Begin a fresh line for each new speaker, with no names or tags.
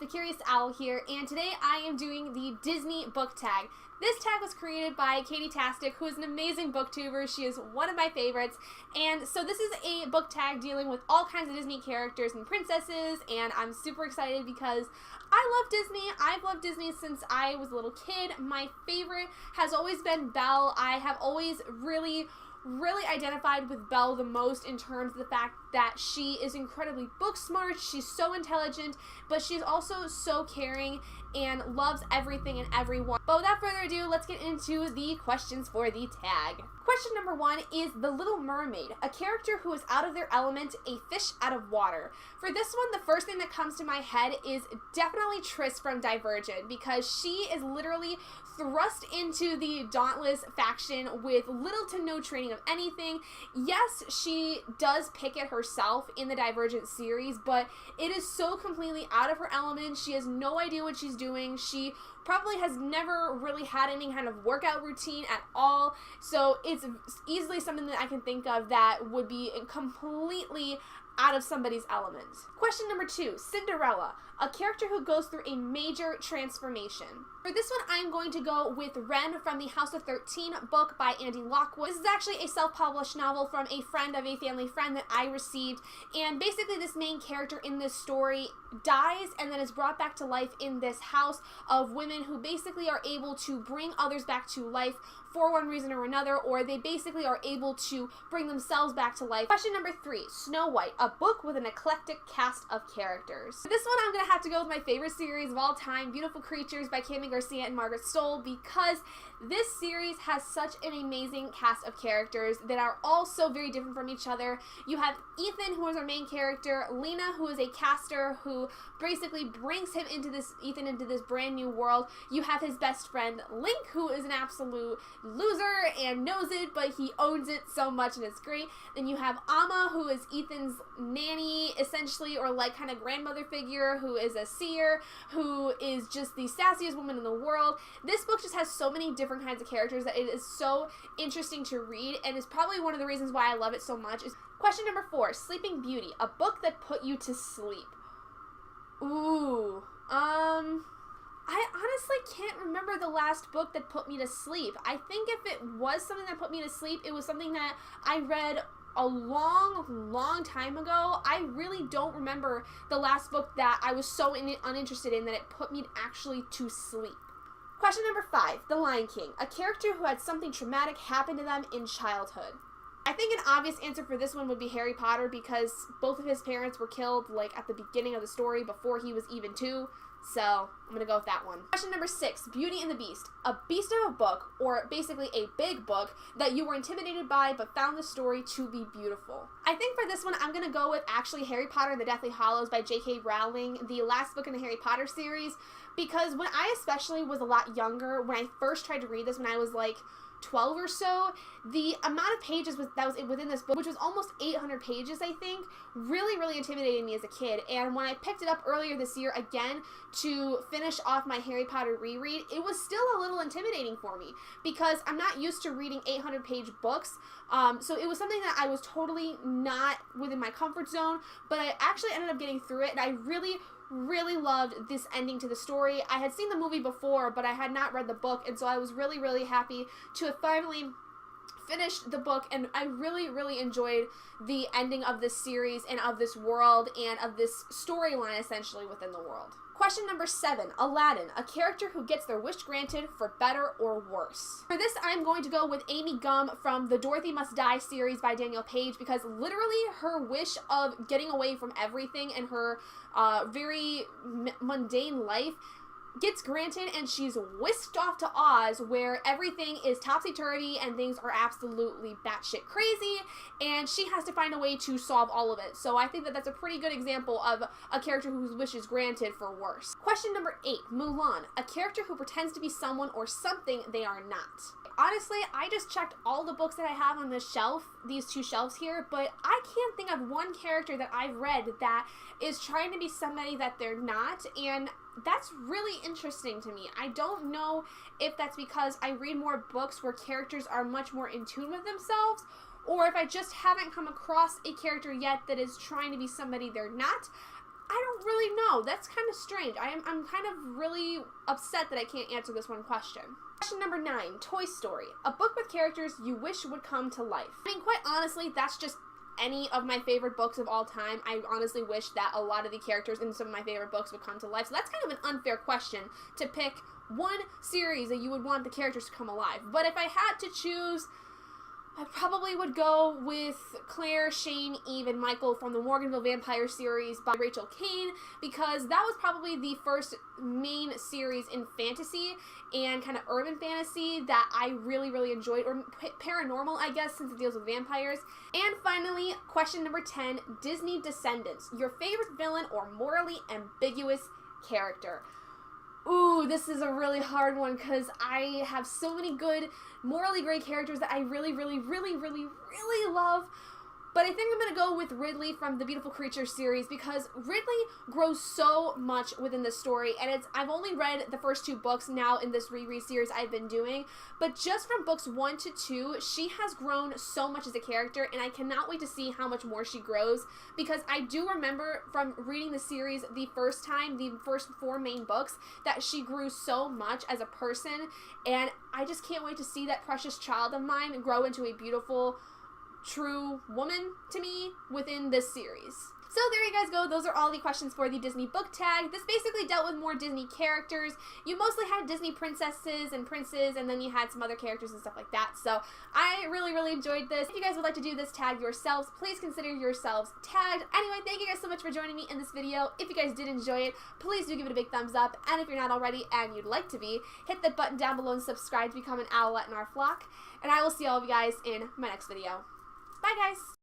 Curious Owl here, and today I am doing the Disney book tag. This tag was created by Katie Tastic, who is an amazing booktuber. She is one of my favorites, and so this is a book tag dealing with all kinds of Disney characters and princesses, and I'm super excited because I love Disney. I've loved Disney since I was a little kid. My favorite has always been Belle. I have always really identified with Belle the most in terms of the fact that she is incredibly book smart, she's so intelligent, but she's also so caring and loves everything and everyone. But without further ado, let's get into the questions for the tag. Question number 1 is The Little Mermaid, a character who is out of their element, a fish out of water. For this one, the first thing that comes to my head is definitely Triss from Divergent, because she is literally thrust into the Dauntless faction with little to no training of anything. Yes, she does pick it herself in the Divergent series, but it is so completely out of her element. She has no idea what she's doing. She probably has never really had any kind of workout routine at all, so it's easily something that I can think of that would be completely out of somebody's element. Question number 2, Cinderella, a character who goes through a major transformation. For this one, I'm going to go with Wren from the House of 13 book by Andy Lockwood. This is actually a self-published novel from a friend of a family friend that I received, and basically this main character in this story dies and then is brought back to life in this house of women who basically are able to bring others back to life for one reason or another, or they basically are able to bring themselves back to life. Question number 3, Snow White, a book with an eclectic cast of characters. For this one, I'm going to have to go with my favorite series of all time, Beautiful Creatures by Kami Garcia and Margaret Stohl, because this series has such an amazing cast of characters that are all so very different from each other. You have Ethan, who is our main character, Lena, who is a caster who basically brings Ethan into this brand new world. You have his best friend, Link, who is an absolute loser and knows it, but he owns it so much and it's great. Then you have Amma, who is Ethan's nanny, essentially, or like kind of grandmother figure, who is a seer, who is just the sassiest woman in the world. This book just has so many different kinds of characters that it is so interesting to read, and is probably one of the reasons why I love it so much. Question number 4, Sleeping Beauty, a book that put you to sleep. Ooh, I honestly can't remember the last book that put me to sleep. I think if it was something that put me to sleep, it was something that I read a long time ago. I really don't remember the last book that I was so uninterested in that it put me actually to sleep. Question number 5, The Lion King, a character who had something traumatic happen to them in childhood. I think an obvious answer for this one would be Harry Potter, because both of his parents were killed like at the beginning of the story before he was even 2. So I'm going to go with that one. Question number 6, Beauty and the Beast, a beast of a book, or basically a big book that you were intimidated by but found the story to be beautiful. I think for this one, I'm going to go with actually Harry Potter and the Deathly Hallows by J.K. Rowling, the last book in the Harry Potter series, because when I especially was a lot younger, when I first tried to read this when I was like 12 or so, the amount of pages that was within this book, which was almost 800 pages, I think, really intimidated me as a kid. And when I picked it up earlier this year again to finish off my Harry Potter reread, it was still a little intimidating for me because I'm not used to reading 800-page books. So it was something that I was totally not within my comfort zone, but I actually ended up getting through it, and I really loved this ending to the story. I had seen the movie before, but I had not read the book, and so I was really happy to have finally finished the book, and I really enjoyed the ending of this series and of this world and of this storyline essentially within the world. Question number 7, Aladdin, a character who gets their wish granted for better or worse. For this, I'm going to go with Amy Gum from the Dorothy Must Die series by Daniel Page, because literally her wish of getting away from everything and her very mundane life gets granted, and she's whisked off to Oz, where everything is topsy-turvy and things are absolutely batshit crazy, and she has to find a way to solve all of it. So I think that that's a pretty good example of a character whose wish is granted for worse. Question number 8, Mulan, a character who pretends to be someone or something they are not. Honestly, I just checked all the books that I have on this shelf, these 2 shelves here, but I can't think of one character that I've read that is trying to be somebody that they're not, and that's really interesting to me. I don't know if that's because I read more books where characters are much more in tune with themselves, or if I just haven't come across a character yet that is trying to be somebody they're not. I don't really know. That's kind of strange. I'm kind of really upset that I can't answer this one question. Question number 9, Toy Story. A book with characters you wish would come to life. I mean, quite honestly, that's just any of my favorite books of all time. I honestly wish that a lot of the characters in some of my favorite books would come to life. So that's kind of an unfair question to pick one series that you would want the characters to come alive. But if I had to choose, I probably would go with Claire, Shane, Eve, and Michael from the Morganville Vampire series by Rachel Caine, because that was probably the first main series in fantasy and kind of urban fantasy that I really, really enjoyed, or paranormal, I guess, since it deals with vampires. And finally, question number 10, Disney Descendants. Your favorite villain or morally ambiguous character? Ooh, this is a really hard one because I have so many good, morally great characters that I really, really, really, really, really love. But I think I'm going to go with Ridley from the Beautiful Creatures series because Ridley grows so much within the story, and I've only read the first 2 books now in this reread series I've been doing, but just from books 1 to 2, she has grown so much as a character, and I cannot wait to see how much more she grows, because I do remember from reading the series the first time, the first 4 main books, that she grew so much as a person, and I just can't wait to see that precious child of mine grow into a beautiful, true woman to me within this series. So there you guys go. Those are all the questions for the Disney book tag. This basically dealt with more Disney characters. You mostly had Disney princesses and princes, and then you had some other characters and stuff like that. So I really, really enjoyed this. If you guys would like to do this tag yourselves, please consider yourselves tagged. Anyway, thank you guys so much for joining me in this video. If you guys did enjoy it, please do give it a big thumbs up. And if you're not already and you'd like to be, hit that button down below and subscribe to become an owlet in our flock. And I will see all of you guys in my next video. Bye, guys!